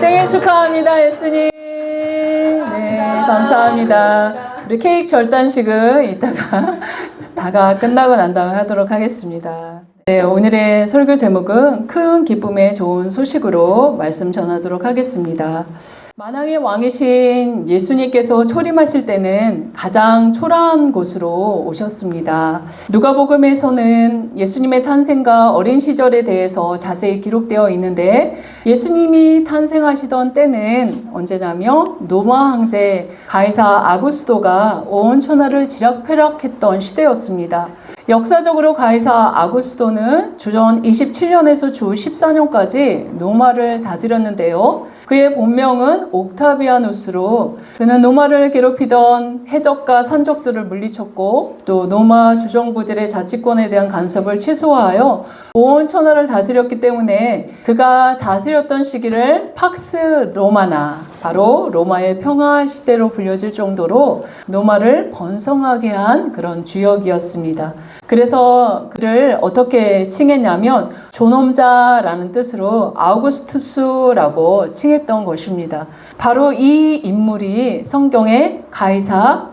생일 축하합니다, 예수님. 네, 감사합니다. 우리 케이크 절단식은 이따가 다가 끝나고 난 다음에 하도록 하겠습니다. 네, 오늘의 설교 제목은 큰 기쁨의 좋은 소식으로 말씀 전하도록 하겠습니다. 만왕의 왕이신 예수님께서 초림하실 때는 가장 초라한 곳으로 오셨습니다. 누가복음에서는 예수님의 탄생과 어린 시절에 대해서 자세히 기록되어 있는데 예수님이 탄생하시던 때는 언제냐면 로마 황제 가이사 아구스토가 온 천하를 지락펴락했던 시대였습니다. 역사적으로 가이사 아구스토는 주전 27년에서 주 14년까지 로마를 다스렸는데요. 그의 본명은 옥타비아누스로 그는 로마를 괴롭히던 해적과 산적들을 물리쳤고 또 로마 주정부들의 자치권에 대한 간섭을 최소화하여 온 천하를 다스렸기 때문에 그가 다스렸던 시기를 팍스 로마나 바로 로마의 평화 시대로 불려질 정도로 로마를 번성하게 한 그런 주역이었습니다. 그래서 그를 어떻게 칭했냐면 존엄자라는 뜻으로 아우구스투스라고 칭했던 것입니다. 바로 이 인물이 성경에 가이사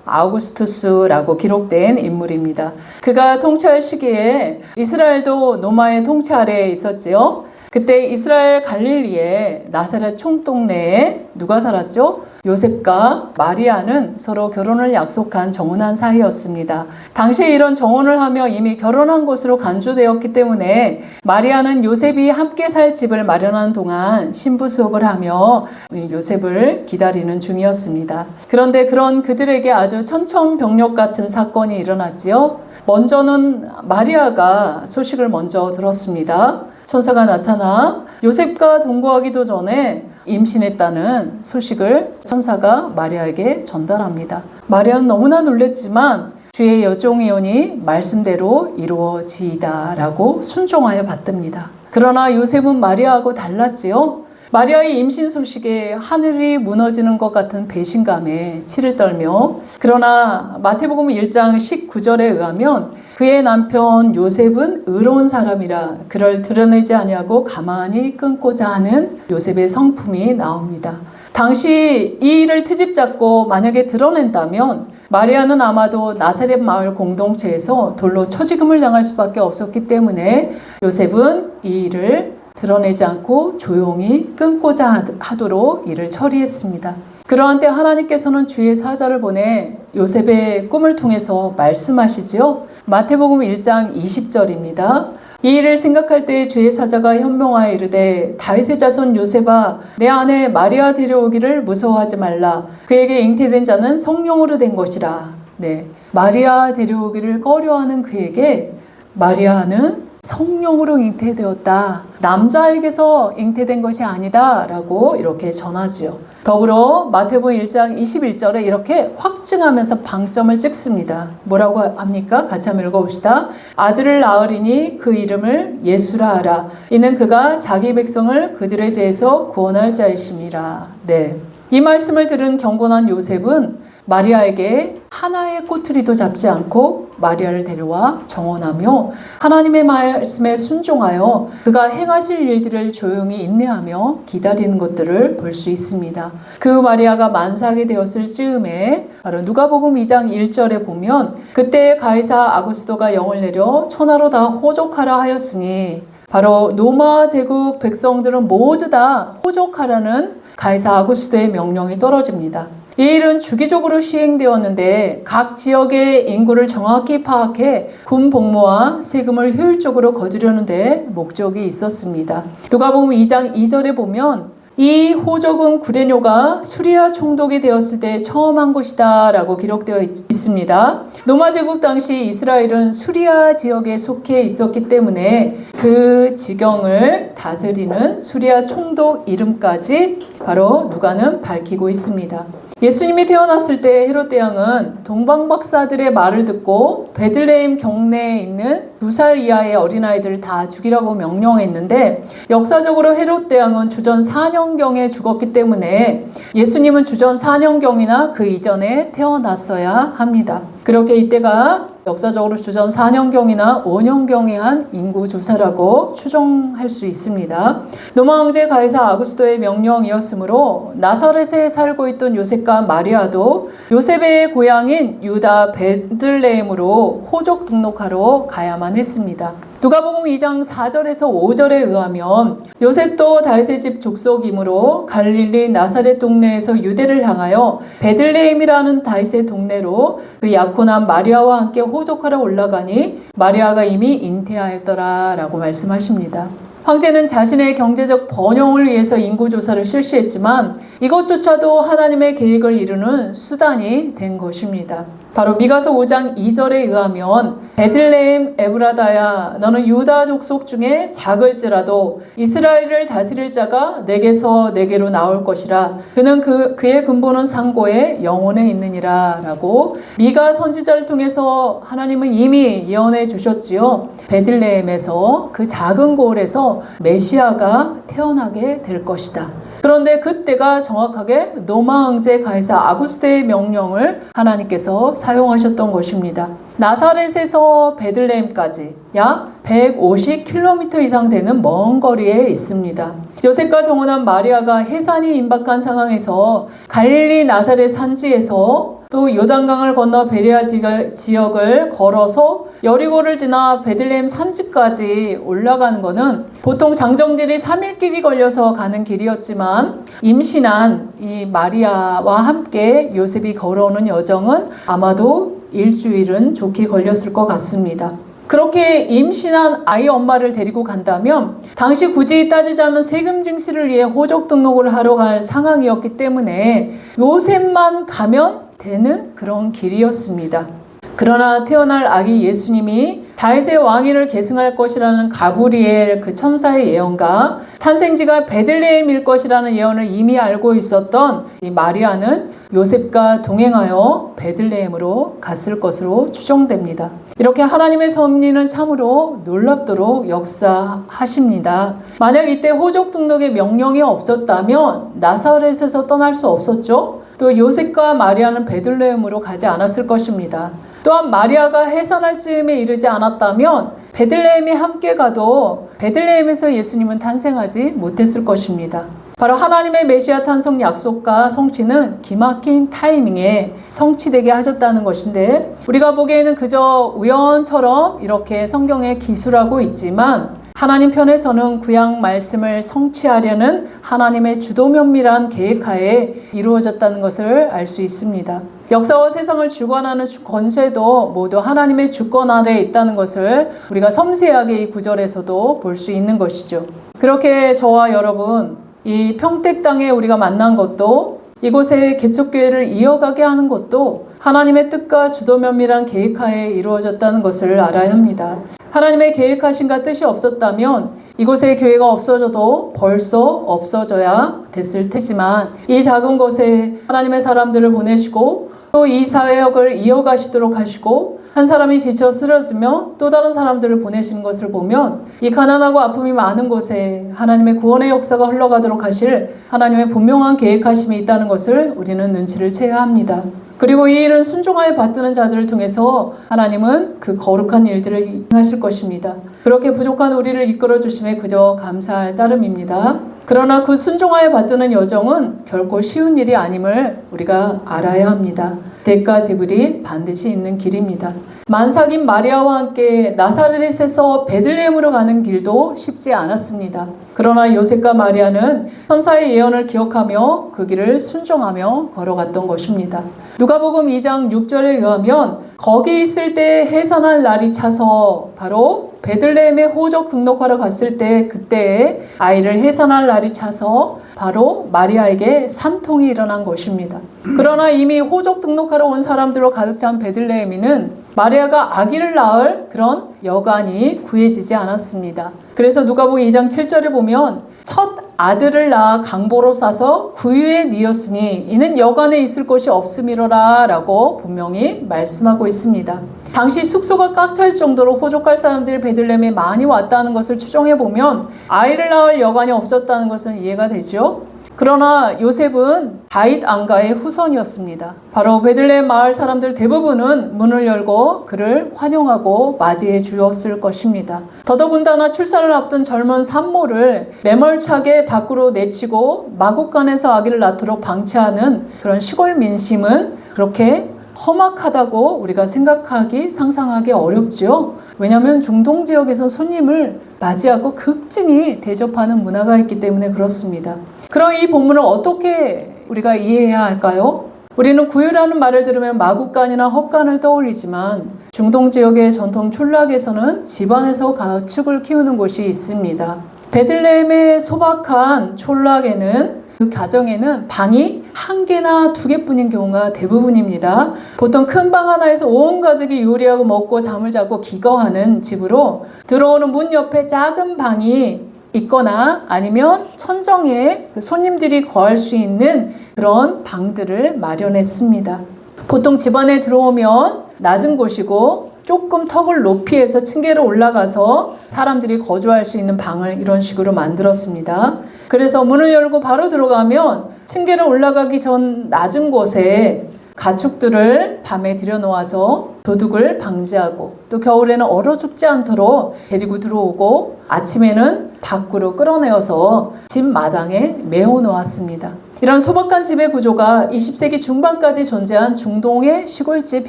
아우구스투스라고 기록된 인물입니다. 그가 통치할 시기에 이스라엘도 로마의 통치 아래에 있었지요. 그때 이스라엘 갈릴리의 나사렛 총동네에 누가 살았죠? 요셉과 마리아는 서로 결혼을 약속한 정혼한 사이였습니다. 당시에 이런 정혼을 하며 이미 결혼한 것으로 간주되었기 때문에 마리아는 요셉이 함께 살 집을 마련하는 동안 신부 수업을 하며 요셉을 기다리는 중이었습니다. 그런데 그런 그들에게 아주 천천병력 같은 사건이 일어났지요. 먼저는 마리아가 소식을 먼저 들었습니다. 천사가 나타나 요셉과 동거하기도 전에 임신했다는 소식을 천사가 마리아에게 전달합니다. 마리아는 너무나 놀랬지만 주의 여종이오니 말씀대로 이루어지이다라고 순종하여 받듭니다. 그러나 요셉은 마리아하고 달랐지요. 마리아의 임신 소식에 하늘이 무너지는 것 같은 배신감에 치를 떨며 그러나 마태복음 1장 19절에 의하면 그의 남편 요셉은 의로운 사람이라 그를 드러내지 아니하고 가만히 끊고자 하는 요셉의 성품이 나옵니다. 당시 이 일을 트집잡고 만약에 드러낸다면 마리아는 아마도 나사렛 마을 공동체에서 돌로 처지금을 당할 수밖에 없었기 때문에 요셉은 이 일을 드러내지 않고 조용히 끊고자 하도록 일을 처리했습니다. 그러한 때 하나님께서는 주의 사자를 보내 요셉의 꿈을 통해서 말씀하시지요. 마태복음 1장 20절입니다. 이 일을 생각할 때 주의 사자가 현명하여 이르되 다윗의 자손 요셉아 내 아내 마리아 데려오기를 무서워하지 말라. 그에게 잉태된 자는 성령으로 된 것이라. 네, 마리아 데려오기를 꺼려하는 그에게 마리아는 성령으로 잉태되었다. 남자에게서 잉태된 것이 아니다 라고 이렇게 전하지요. 더불어 마태복음 1장 21절에 이렇게 확증하면서 방점을 찍습니다. 뭐라고 합니까? 같이 한번 읽어봅시다. 아들을 낳으리니 그 이름을 예수라 하라. 이는 그가 자기 백성을 그들의 죄에서 구원할 자이심이라. 네, 이 말씀을 들은 경건한 요셉은 마리아에게 하나의 꼬투리도 잡지 않고 마리아를 데려와 정혼하며 하나님의 말씀에 순종하여 그가 행하실 일들을 조용히 인내하며 기다리는 것들을 볼 수 있습니다. 그 마리아가 만삭이 되었을 즈음에 바로 누가복음 2장 1절에 보면 그때 가이사 아구스토가 영을 내려 천하로 다 호족하라 하였으니 바로 로마 제국 백성들은 모두 다 호족하라는 가이사 아구스토의 명령이 떨어집니다. 이 일은 주기적으로 시행되었는데 각 지역의 인구를 정확히 파악해 군 복무와 세금을 효율적으로 거두려는 데 목적이 있었습니다. 누가복음 2장 2절에 보면 이 호적은 구레뇨가 수리아 총독이 되었을 때 처음 한 것이다 라고 기록되어 있습니다. 로마 제국 당시 이스라엘은 수리아 지역에 속해 있었기 때문에 그 지경을 다스리는 수리아 총독 이름까지 바로 누가는 밝히고 있습니다. 예수님이 태어났을 때 헤롯 대왕은 동방박사들의 말을 듣고 베들레헴 경내에 있는 2살 이하의 어린아이들을 다 죽이라고 명령했는데 역사적으로 헤롯 대왕은 주전 4년경에 죽었기 때문에 예수님은 주전 4년경이나 그 이전에 태어났어야 합니다. 그렇게 이때가 역사적으로 주전 4년경이나 5년경에 한 인구 조사라고 추정할 수 있습니다. 로마 황제 가이사 아구스토의 명령이었으므로 나사렛에 살고 있던 요셉과 마리아도 요셉의 고향인 유다 베들레헴으로 호족 등록하러 가야만 했습니다. 누가복음 2장 4절에서 5절에 의하면 요셉도 다윗의 집 족속이므로 갈릴리 나사렛 동네에서 유대를 향하여 베들레헴이라는 다윗의 동네로 그 약혼한 마리아와 함께 호족하러 올라가니 마리아가 이미 잉태하였더라 라고 말씀하십니다. 황제는 자신의 경제적 번영을 위해서 인구조사를 실시했지만 이것조차도 하나님의 계획을 이루는 수단이 된 것입니다. 바로 미가서 5장 2절에 의하면 베들레헴 에브라다야 너는 유다 족속 중에 작을지라도 이스라엘을 다스릴 자가 내게서 내게로 나올 것이라 그는 그의 근본은 상고에 영혼에 있느니라 라고 미가 선지자를 통해서 하나님은 이미 예언해 주셨지요. 베들레헴에서 그 작은 고을에서 메시아가 태어나게 될 것이다. 그런데 그때가 정확하게 로마 황제 가이사 아구스토의 명령을 하나님께서 사용하셨던 것입니다. 나사렛에서 베들레헴까지 약 150km 이상 되는 먼 거리에 있습니다. 요셉과 정혼한 마리아가 해산이 임박한 상황에서 갈릴리 나사렛 산지에서 또 요단강을 건너 베레아 지역을 걸어서 여리고를 지나 베들레헴 산지까지 올라가는 것은 보통 장정들이 3일길이 걸려서 가는 길이었지만 임신한 이 마리아와 함께 요셉이 걸어오는 여정은 아마도 일주일은 좋게 걸렸을 것 같습니다. 그렇게 임신한 아이 엄마를 데리고 간다면 당시 굳이 따지자면 세금 징수를 위해 호적 등록을 하러 갈 상황이었기 때문에 요셉만 가면 되는 그런 길이었습니다. 그러나 태어날 아기 예수님이 다윗의 왕위를 계승할 것이라는 가브리엘 그 천사의 예언과 탄생지가 베들레헴일 것이라는 예언을 이미 알고 있었던 이 마리아는 요셉과 동행하여 베들레헴으로 갔을 것으로 추정됩니다. 이렇게 하나님의 섭리는 참으로 놀랍도록 역사하십니다. 만약 이때 호족 등록의 명령이 없었다면 나사렛에서 떠날 수 없었죠. 또 요셉과 마리아는 베들레헴으로 가지 않았을 것입니다. 또한 마리아가 해산할 즈음에 이르지 않았다면 베들레헴에 함께 가도 베들레헴에서 예수님은 탄생하지 못했을 것입니다. 바로 하나님의 메시아 탄생 약속과 성취는 기막힌 타이밍에 성취되게 하셨다는 것인데 우리가 보기에는 그저 우연처럼 이렇게 성경에 기술하고 있지만 하나님 편에서는 구약 말씀을 성취하려는 하나님의 주도면밀한 계획하에 이루어졌다는 것을 알 수 있습니다. 역사와 세상을 주관하는 권세도 모두 하나님의 주권 아래에 있다는 것을 우리가 섬세하게 이 구절에서도 볼 수 있는 것이죠. 그렇게 저와 여러분 이 평택 땅에 우리가 만난 것도 이곳에 개척교회를 이어가게 하는 것도 하나님의 뜻과 주도면밀한 계획하에 이루어졌다는 것을 알아야 합니다. 하나님의 계획하심과 뜻이 없었다면 이곳에 교회가 없어져도 벌써 없어져야 됐을 테지만 이 작은 곳에 하나님의 사람들을 보내시고 또 이 사역을 이어가시도록 하시고 한 사람이 지쳐 쓰러지며 또 다른 사람들을 보내시는 것을 보면 이 가난하고 아픔이 많은 곳에 하나님의 구원의 역사가 흘러가도록 하실 하나님의 분명한 계획하심이 있다는 것을 우리는 눈치를 채야 합니다. 그리고 이 일은 순종하여 받드는 자들을 통해서 하나님은 그 거룩한 일들을 행하실 것입니다. 그렇게 부족한 우리를 이끌어 주심에 그저 감사할 따름입니다. 그러나 그 순종하여 받드는 여정은 결코 쉬운 일이 아님을 우리가 알아야 합니다. 대가 지불이 반드시 있는 길입니다. 만삭인 마리아와 함께 나사렛에서 베들레헴으로 가는 길도 쉽지 않았습니다. 그러나 요셉과 마리아는 천사의 예언을 기억하며 그 길을 순종하며 걸어갔던 것입니다. 누가복음 2장 6절에 의하면 거기 있을 때 해산할 날이 차서 바로 베들레헴에 호적 등록하러 갔을 때 그때에 아이를 해산할 날이 차서 바로 마리아에게 산통이 일어난 것입니다. 그러나 이미 호적 등록하러 온 사람들로 가득 찬 베들레헴에는 마리아가 아기를 낳을 그런 여간이 구해지지 않았습니다. 그래서 누가복음 2장 7절에 보면 첫 아들을 낳아 강보로 싸서 구유에 뉘었으니 이는 여간에 있을 곳이 없음이로라 라고 분명히 말씀하고 있습니다. 당시 숙소가 꽉 찰 정도로 호족할 사람들이 베들레헴에 많이 왔다는 것을 추정해 보면 아이를 낳을 여간이 없었다는 것은 이해가 되죠. 그러나 요셉은 다윗 안가의 후손이었습니다. 바로 베들레헴 마을 사람들 대부분은 문을 열고 그를 환영하고 맞이해 주었을 것입니다. 더더군다나 출산을 앞둔 젊은 산모를 매몰차게 밖으로 내치고 마국간에서 아기를 낳도록 방치하는 그런 시골 민심은 그렇게 험악하다고 우리가 상상하기 어렵지요. 왜냐하면 중동 지역에서 손님을 맞이하고 극진히 대접하는 문화가 있기 때문에 그렇습니다. 그럼 이 본문을 어떻게 우리가 이해해야 할까요? 우리는 구유라는 말을 들으면 마국간이나 헛간을 떠올리지만 중동 지역의 전통 촌락에서는 집안에서 가축을 키우는 곳이 있습니다. 베들레헴의 소박한 촌락에는 그 가정에는 방이 1개나 2개뿐인 경우가 대부분입니다. 보통 큰 방 하나에서 온 가족이 요리하고 먹고 잠을 자고 기거하는 집으로 들어오는 문 옆에 작은 방이 있거나 아니면 천정에 손님들이 거할 수 있는 그런 방들을 마련했습니다. 보통 집안에 들어오면 낮은 곳이고 조금 턱을 높이 해서 층계로 올라가서 사람들이 거주할 수 있는 방을 이런 식으로 만들었습니다. 그래서 문을 열고 바로 들어가면 층계로 올라가기 전 낮은 곳에 가축들을 밤에 들여놓아서 도둑을 방지하고 또 겨울에는 얼어 죽지 않도록 데리고 들어오고 아침에는 밖으로 끌어내어서 집 마당에 메워 놓았습니다. 이런 소박한 집의 구조가 20세기 중반까지 존재한 중동의 시골집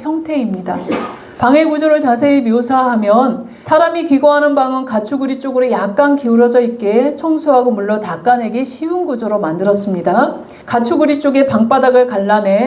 형태입니다. 방의 구조를 자세히 묘사하면 사람이 기거하는 방은 가축우리 쪽으로 약간 기울어져 있게 청소하고 물로 닦아내기 쉬운 구조로 만들었습니다. 가축우리 쪽에 방바닥을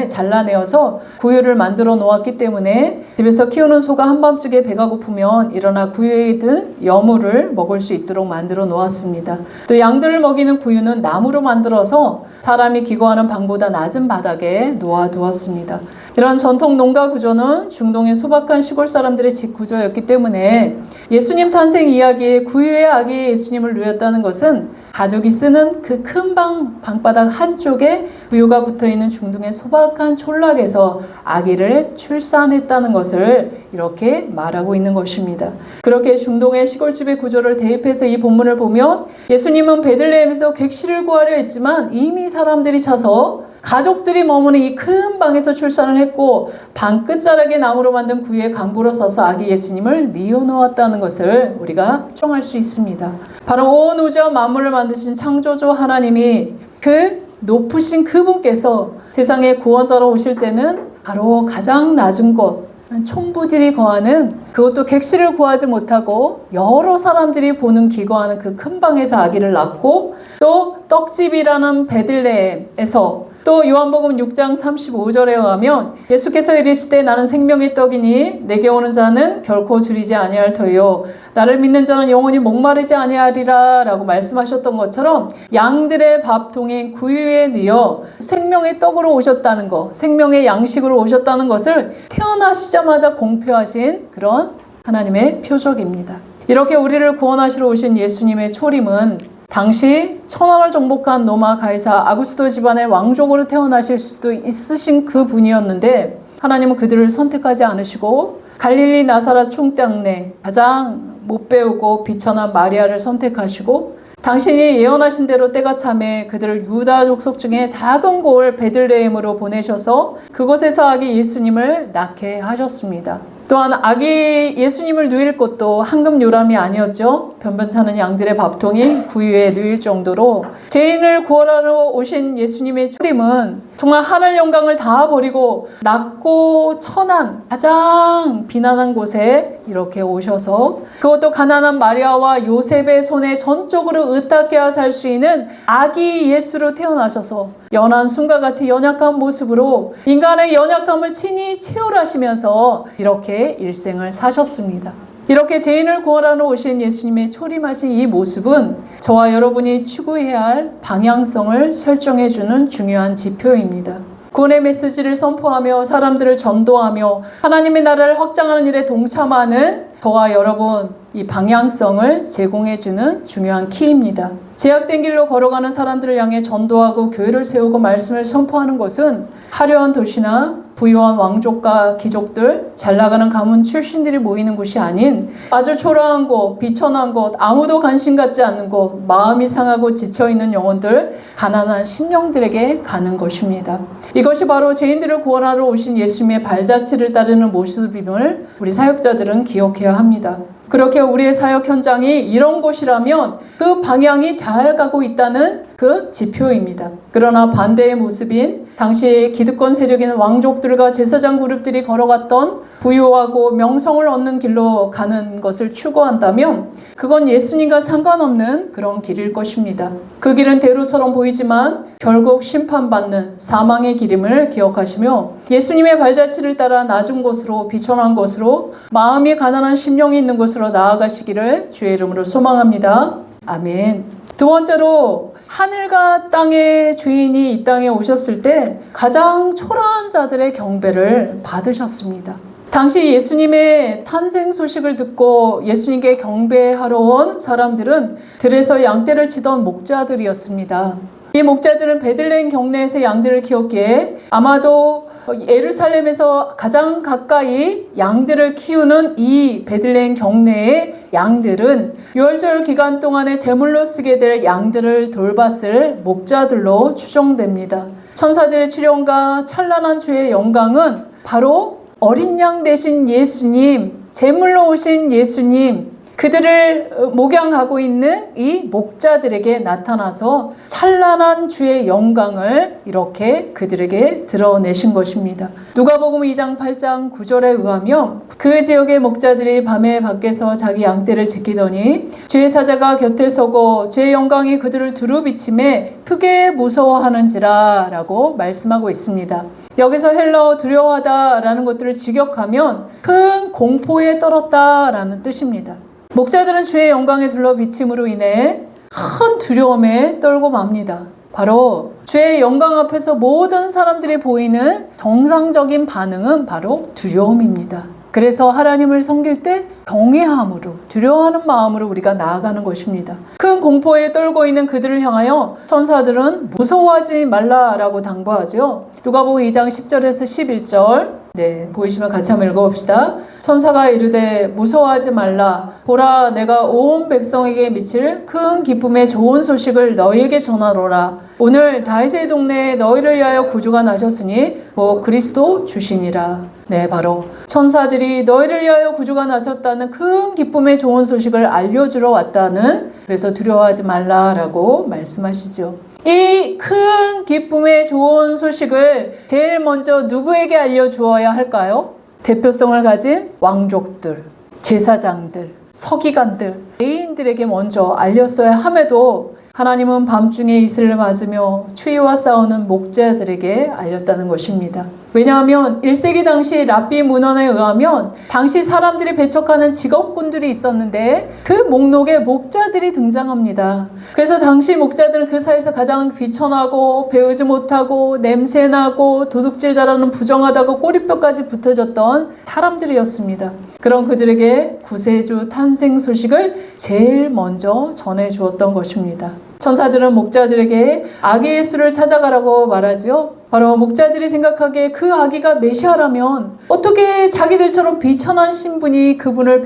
잘라내어서 구유를 만들어 놓았기 때문에 집에서 키우는 소가 한밤중에 배가 고프면 일어나 구유에 든 여물을 먹을 수 있도록 만들어 놓았습니다. 또 양들을 먹이는 구유는 나무로 만들어서 사람이 기거하는 방보다 낮은 바닥에 놓아두었습니다. 이런 전통 농가 구조는 중동의 소박한 시골 사람들의 집 구조였기 때문에 예수님 탄생 이야기에 구유의 아기 예수님을 누였다는 것은 가족이 쓰는 그 큰 방바닥 한쪽에 구유가 붙어있는 중동의 소박한 촌락에서 아기를 출산했다는 것을 이렇게 말하고 있는 것입니다. 그렇게 중동의 시골집의 구조를 대입해서 이 본문을 보면 예수님은 베들레헴에서 객실을 구하려 했지만 이미 사람들이 차서 가족들이 머무는 이 큰 방에서 출산을 했고 방 끝자락에 나무로 만든 구유에 강보로 써서 아기 예수님을 뉘어놓았다는 것을 우리가 추정할 수 있습니다. 바로 온 우주와 만물을 만드신 창조주 하나님이 그 높으신 그분께서 세상에 구원자로 오실 때는 바로 가장 낮은 곳 촌부들이 거하는 그것도 객실을 구하지 못하고 여러 사람들이 보는 기거하는 그 큰 방에서 아기를 낳고 또 떡집이라는 베들레헴에서 또 요한복음 6장 35절에 의하면 예수께서 이르시되 나는 생명의 떡이니 내게 오는 자는 결코 줄이지 아니할 터요 나를 믿는 자는 영원히 목마르지 아니하리라 라고 말씀하셨던 것처럼 양들의 밥통인 구유에 넣어 생명의 떡으로 오셨다는 것, 생명의 양식으로 오셨다는 것을 태어나시자마자 공표하신 그런 하나님의 표적입니다. 이렇게 우리를 구원하시러 오신 예수님의 초림은 당시 천하를 정복한 로마 가이사 아구스도 집안의 왕족으로 태어나실 수도 있으신 그 분이었는데 하나님은 그들을 선택하지 않으시고 갈릴리 나사렛 총땅내 가장 못 배우고 비천한 마리아를 선택하시고 당신이 예언하신 대로 때가 참에 그들을 유다 족속 중에 작은 곳 베들레헴으로 보내셔서 그곳에서 아기 예수님을 낳게 하셨습니다. 또한 아기 예수님을 누일 곳도 황금 요람이 아니었죠. 변변찮은 양들의 밥통이 구유에 누일 정도로 죄인을 구원하러 오신 예수님의 초림은 정말 하늘 영광을 다 버리고 낮고 천한 가장 비난한 곳에 이렇게 오셔서 그것도 가난한 마리아와 요셉의 손에 전적으로 의탁해야 살 수 있는 아기 예수로 태어나셔서 연한 숨과 같이 연약한 모습으로 인간의 연약함을 친히 체험하시면서 이렇게 일생을 사셨습니다. 이렇게 죄인을 구원하러 오신 예수님의 초림하신 이 모습은 저와 여러분이 추구해야 할 방향성을 설정해주는 중요한 지표입니다. 구원의 메시지를 선포하며 사람들을 전도하며 하나님의 나라를 확장하는 일에 동참하는 저와 여러분 이 방향성을 제공해주는 중요한 키입니다. 제약된 길로 걸어가는 사람들을 향해 전도하고 교회를 세우고 말씀을 선포하는 것은 화려한 도시나 부유한 왕족과 귀족들, 잘 나가는 가문 출신들이 모이는 곳이 아닌 아주 초라한 곳, 비천한 곳, 아무도 관심 갖지 않는 곳, 마음이 상하고 지쳐있는 영혼들, 가난한 심령들에게 가는 것입니다. 이것이 바로 죄인들을 구원하러 오신 예수님의 발자취를 따르는 모습임을 우리 사역자들은 기억해야 합니다. 그렇게 우리의 사역 현장이 이런 곳이라면 그 방향이 잘 가고 있다는 그 지표입니다. 그러나 반대의 모습인 당시 기득권 세력인 왕족들과 제사장 그룹들이 걸어갔던 부유하고 명성을 얻는 길로 가는 것을 추구한다면 그건 예수님과 상관없는 그런 길일 것입니다. 그 길은 대로처럼 보이지만 결국 심판받는 사망의 길임을 기억하시며 예수님의 발자취를 따라 낮은 곳으로 비천한 곳으로 마음이 가난한 심령이 있는 곳으로 나아가시기를 주의 이름으로 소망합니다. 아멘. 두 번째로 하늘과 땅의 주인이 이 땅에 오셨을 때 가장 초라한 자들의 경배를 받으셨습니다. 당시 예수님의 탄생 소식을 듣고 예수님께 경배하러 온 사람들은 들에서 양떼를 치던 목자들이었습니다. 이 목자들은 베들레헴 경내에서 양들을 키웠기에 아마도 예루살렘에서 가장 가까이 양들을 키우는 이 베들레헴 경내의 양들은 유월절 기간 동안에 제물로 쓰게 될 양들을 돌봤을 목자들로 추정됩니다. 천사들의 출현과 찬란한 주의 영광은 바로 어린 양 되신 예수님, 제물로 오신 예수님, 그들을 목양하고 있는 이 목자들에게 나타나서 찬란한 주의 영광을 이렇게 그들에게 드러내신 것입니다. 누가복음 2장 8장 9절에 의하면 그 지역의 목자들이 밤에 밖에서 자기 양떼를 지키더니 주의 사자가 곁에 서고 주의 영광이 그들을 두루 비침에 크게 무서워하는지라 라고 말씀하고 있습니다. 여기서 헬라어 두려워하다라는 것들을 직역하면 큰 공포에 떨었다라는 뜻입니다. 목자들은 주의 영광에 둘러 비침으로 인해 큰 두려움에 떨고 맙니다. 바로 주의 영광 앞에서 모든 사람들이 보이는 정상적인 반응은 바로 두려움입니다. 그래서 하나님을 섬길 때 경외함으로, 두려워하는 마음으로 우리가 나아가는 것입니다. 큰 공포에 떨고 있는 그들을 향하여 천사들은 무서워하지 말라라고 당부하죠. 누가복음 2장 10절에서 11절 보이시면 같이 한번 읽어봅시다. 천사가 이르되 무서워하지 말라. 보라, 내가 온 백성에게 미칠 큰 기쁨의 좋은 소식을 너희에게 전하노라. 오늘 다윗의 동네에 너희를 위하여 구주가 나셨으니 곧 그리스도 주시니라. 바로 천사들이 너희를 위하여 구주가 나셨다는 큰 기쁨의 좋은 소식을 알려주러 왔다는, 그래서 두려워하지 말라라고 말씀하시죠. 이 큰 기쁨의 좋은 소식을 제일 먼저 누구에게 알려주어야 할까요? 대표성을 가진 왕족들, 제사장들, 서기관들, 레위인들에게 먼저 알렸어야 함에도 하나님은 밤중에 이슬을 맞으며 추위와 싸우는 목자들에게 알렸다는 것입니다. 왜냐하면 1세기 당시 랍비 문헌에 의하면 당시 사람들이 배척하는 직업군들이 있었는데 그 목록에 목자들이 등장합니다. 그래서 당시 목자들은 그 사이에서 가장 비천하고 배우지 못하고 냄새나고 도둑질 잘하는 부정하다고 꼬리뼈까지 붙어졌던 사람들이었습니다. 그런 그들에게 구세주 탄생 소식을 제일 먼저 전해주었던 것입니다. 천사들은 목자들에게 아기 예수를 찾아가라고 말하지요. 바로 목자들이 생각하기에 그 아기가 메시아라면 어떻게 자기들처럼 비천한 신분이 그분을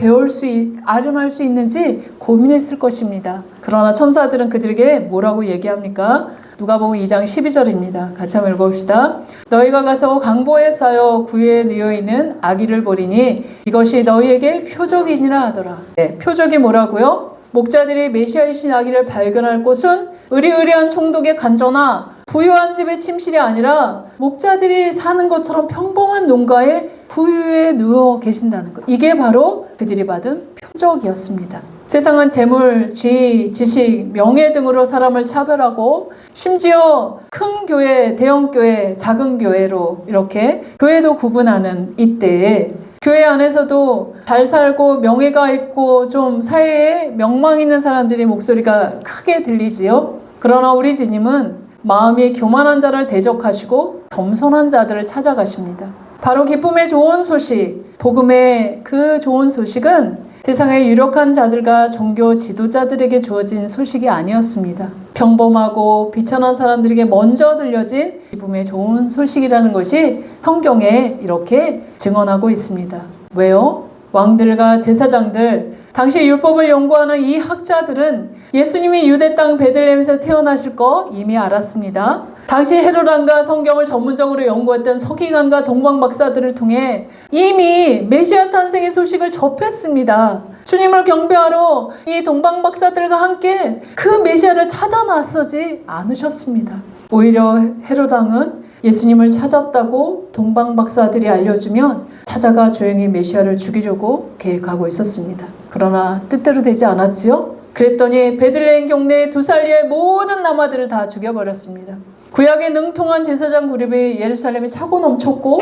아련할 수 있는지 고민했을 것입니다. 그러나 천사들은 그들에게 뭐라고 얘기합니까? 누가복음 2장 12절입니다. 같이 한번 읽어봅시다. 너희가 가서 강보에 쌓여 구유에 누워있는 아기를 보리니 이것이 너희에게 표적이니라 하더라. 표적이 뭐라고요? 목자들이 메시아이신 아기를 발견할 곳은 의리의리한 총독의 간저나 부유한 집의 침실이 아니라 목자들이 사는 것처럼 평범한 농가에 부유에 누워 계신다는 것. 이게 바로 그들이 받은 표적이었습니다. 세상은 재물, 지위, 지식, 명예 등으로 사람을 차별하고 심지어 큰 교회, 대형 교회, 작은 교회로 이렇게 교회도 구분하는 이때에 교회 안에서도 잘 살고 명예가 있고 좀 사회에 명망 있는 사람들이 목소리가 크게 들리지요. 그러나 우리 주님은 마음이 교만한 자를 대적하시고 겸손한 자들을 찾아가십니다. 바로 기쁨의 좋은 소식, 복음의 그 좋은 소식은 세상의 유력한 자들과 종교 지도자들에게 주어진 소식이 아니었습니다. 평범하고 비천한 사람들에게 먼저 들려진 기쁨의 좋은 소식이라는 것이 성경에 이렇게 증언하고 있습니다. 왜요? 왕들과 제사장들, 당시 율법을 연구하는 이 학자들은 예수님이 유대 땅 베들레헴에서 태어나실 거 이미 알았습니다. 당시 헤롯 왕과 성경을 전문적으로 연구했던 서기관과 동방 박사들을 통해 이미 메시아 탄생의 소식을 접했습니다. 주님을 경배하러 이 동방 박사들과 함께 그 메시아를 찾아 나서지 않으셨습니다. 오히려 헤롯 왕은 예수님을 찾았다고 동방 박사들이 알려주면 찾아가 조용히 메시아를 죽이려고 계획하고 있었습니다. 그러나 뜻대로 되지 않았지요? 그랬더니 베들레헴 경내의 2살리의 모든 남아들을 다 죽여버렸습니다. 구약에 능통한 제사장 그룹이 예루살렘에 차고 넘쳤고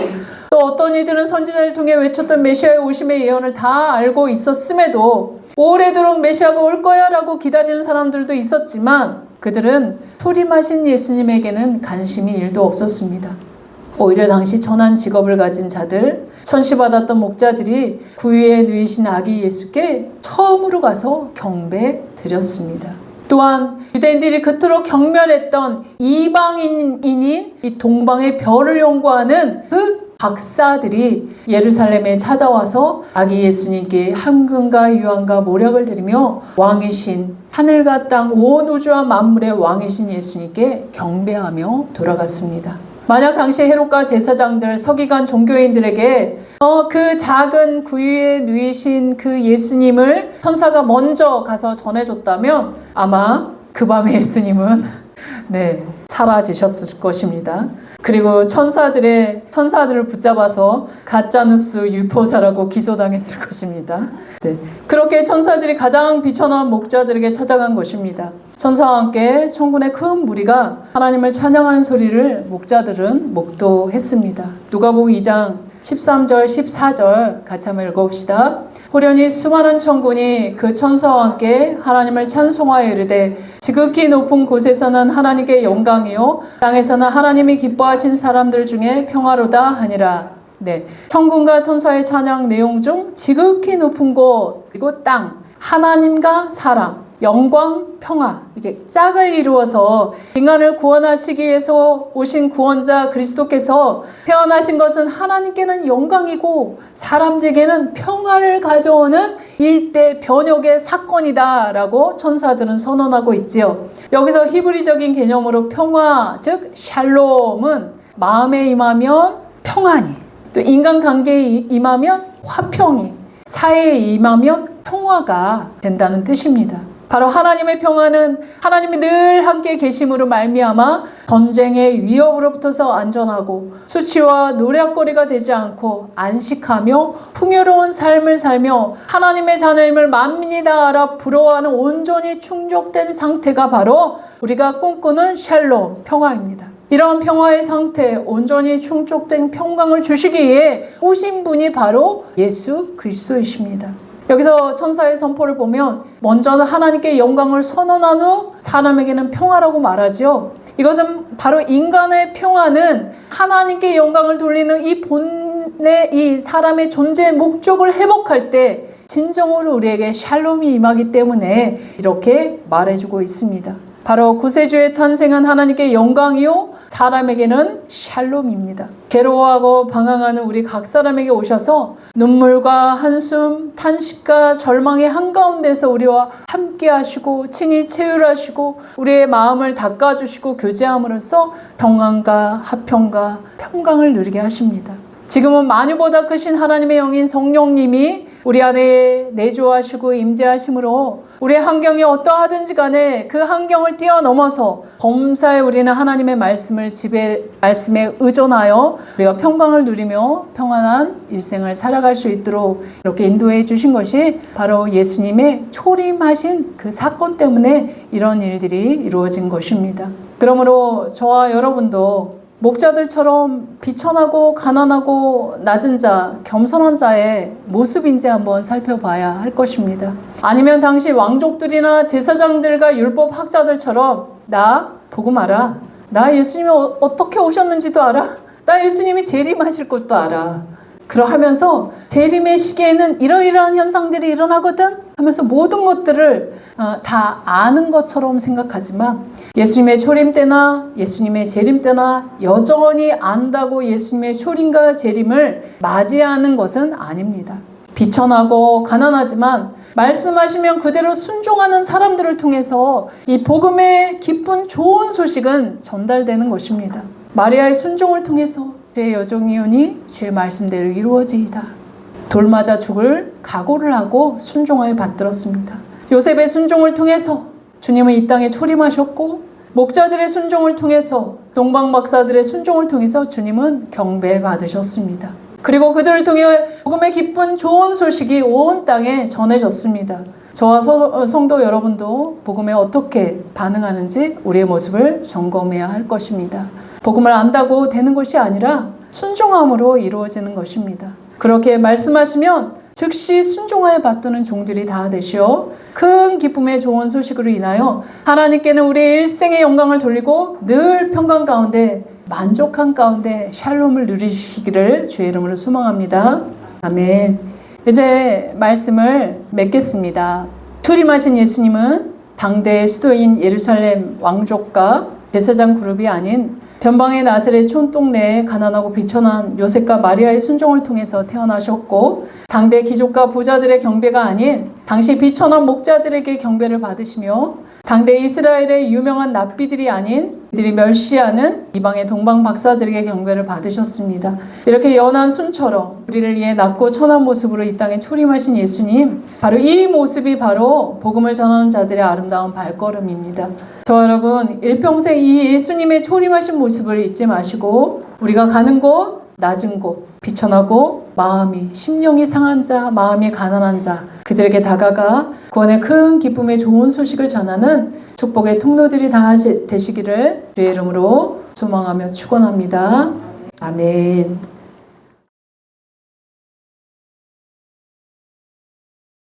또 어떤 이들은 선지자를 통해 외쳤던 메시아의 오심의 예언을 다 알고 있었음에도 오래도록 메시아가 올 거야 라고 기다리는 사람들도 있었지만 그들은 소림하신 예수님에게는 관심이 1도 없었습니다. 오히려 당시 천한 직업을 가진 자들, 천시받았던 목자들이 구유에 누이신 아기 예수께 처음으로 가서 경배 드렸습니다. 또한 유대인들이 그토록 경멸했던 이방인인 이 동방의 별을 연구하는 그 박사들이 예루살렘에 찾아와서 아기 예수님께 함금과 유황과 모략을 드리며 왕이신 하늘과 땅 온 우주와 만물의 왕이신 예수님께 경배하며 돌아갔습니다. 만약 당시 헤롯과 제사장들, 서기관, 종교인들에게 그 작은 구유에 누이신 그 예수님을 천사가 먼저 가서 전해줬다면 아마 그 밤에 예수님은 사라지셨을 것입니다. 그리고 천사들을 붙잡아서 가짜뉴스 유포자라고 기소당했을 것입니다. 그렇게 천사들이 가장 비천한 목자들에게 찾아간 것입니다. 천사와 함께 천군의 큰 무리가 하나님을 찬양하는 소리를 목자들은 목도했습니다. 누가복음 2장 13절 14절 같이 한번 읽어봅시다. 호련히 수많은 천군이 그 천사와 함께 하나님을 찬송하여 이르되 지극히 높은 곳에서는 하나님께 영광이요 땅에서는 하나님이 기뻐하신 사람들 중에 평화로다 하니라. 천군과 천사의 찬양 내용 중 지극히 높은 곳 그리고 땅, 하나님과 사람, 영광, 평화, 이게 짝을 이루어서 인간을 구원하시기 위해서 오신 구원자 그리스도께서 태어나신 것은 하나님께는 영광이고 사람들에게는 평화를 가져오는 일대 변혁의 사건이다 라고 천사들은 선언하고 있지요. 여기서 히브리적인 개념으로 평화, 즉 샬롬은 마음에 임하면 평안이, 또 인간관계에 임하면 화평이, 사회에 임하면 평화가 된다는 뜻입니다. 바로 하나님의 평화는 하나님이 늘 함께 계심으로 말미암아 전쟁의 위협으로부터서 안전하고 수치와 노략거리가 되지 않고 안식하며 풍요로운 삶을 살며 하나님의 자녀임을 만민이 다 알아 부러워하는 온전히 충족된 상태가 바로 우리가 꿈꾸는 샬롬, 평화입니다. 이러한 평화의 상태, 온전히 충족된 평강을 주시기 위해 오신 분이 바로 예수 그리스도이십니다. 여기서 천사의 선포를 보면 먼저는 하나님께 영광을 선언한 후 사람에게는 평화라고 말하죠. 이것은 바로 인간의 평화는 하나님께 영광을 돌리는 이 본의 이 사람의 존재의 목적을 회복할 때 진정으로 우리에게 샬롬이 임하기 때문에 이렇게 말해주고 있습니다. 바로 구세주에 탄생한 하나님께 영광이요 사람에게는 샬롬입니다. 괴로워하고 방황하는 우리 각 사람에게 오셔서 눈물과 한숨, 탄식과 절망의 한가운데서 우리와 함께 하시고 친히 체휼하시고 우리의 마음을 닦아주시고 교제함으로써 평안과 화평과 평강을 누리게 하십니다. 지금은 만유보다 크신 하나님의 영인 성령님이 우리 안에 내주하시고 임재하심으로 우리의 환경이 어떠하든지 간에 그 환경을 뛰어넘어서 범사에 우리는 하나님의 말씀에 의존하여 우리가 평강을 누리며 평안한 일생을 살아갈 수 있도록 이렇게 인도해 주신 것이 바로 예수님의 초림하신 그 사건 때문에 이런 일들이 이루어진 것입니다. 그러므로 저와 여러분도 목자들처럼 비천하고 가난하고 낮은 자, 겸손한 자의 모습인지 한번 살펴봐야 할 것입니다. 아니면 당시 왕족들이나 제사장들과 율법 학자들처럼 나 복음 알아. 나 예수님이 어떻게 오셨는지도 알아. 나 예수님이 재림하실 것도 알아. 그러하면서 재림의 시기에는 이러이러한 현상들이 일어나거든 하면서 모든 것들을 다 아는 것처럼 생각하지만 예수님의 초림 때나 예수님의 재림 때나 여전히 안다고 예수님의 초림과 재림을 맞이하는 것은 아닙니다. 비천하고 가난하지만 말씀하시면 그대로 순종하는 사람들을 통해서 이 복음의 기쁜 좋은 소식은 전달되는 것입니다. 마리아의 순종을 통해서 주의 여종이오니 주의 말씀대로 이루어지이다. 돌 맞아 죽을 각오를 하고 순종하여 받들었습니다. 요셉의 순종을 통해서 주님은 이 땅에 초림하셨고 목자들의 순종을 통해서 동방 박사들의 순종을 통해서 주님은 경배 받으셨습니다. 그리고 그들을 통해 복음의 기쁜 좋은 소식이 온 땅에 전해졌습니다. 저와 성도 여러분도 복음에 어떻게 반응하는지 우리의 모습을 점검해야 할 것입니다. 복음을 안다고 되는 것이 아니라 순종함으로 이루어지는 것입니다. 그렇게 말씀하시면 즉시 순종하여 받드는 종들이 다 되시어 큰 기쁨의 좋은 소식으로 인하여 하나님께는 우리의 일생의 영광을 돌리고 늘 평강 가운데 만족한 가운데 샬롬을 누리시기를 주의 이름으로 소망합니다. 아멘. 이제 말씀을 맺겠습니다. 초림하신 예수님은 당대의 수도인 예루살렘 왕족과 제사장 그룹이 아닌 변방의 나사렛 촌동네에 가난하고 비천한 요셉과 마리아의 순종을 통해서 태어나셨고 당대 귀족과 부자들의 경배가 아닌 당시 비천한 목자들에게 경배를 받으시며 당대 이스라엘의 유명한 납비들이 아닌 이들이 멸시하는 이방의 동방 박사들에게 경배를 받으셨습니다. 이렇게 연한 순처럼 우리를 위해 낮고 천한 모습으로 이 땅에 초림하신 예수님, 바로 이 모습이 바로 복음을 전하는 자들의 아름다운 발걸음입니다. 저와 여러분, 일평생 이 예수님의 초림하신 모습을 잊지 마시고 우리가 가는 곳, 낮은 곳, 비천하고 마음이 심령이 상한 자, 마음이 가난한 자 그들에게 다가가 구원의 큰 기쁨의 좋은 소식을 전하는 축복의 통로들이 다 되시기를 주의 이름으로 소망하며 축원합니다. 아멘.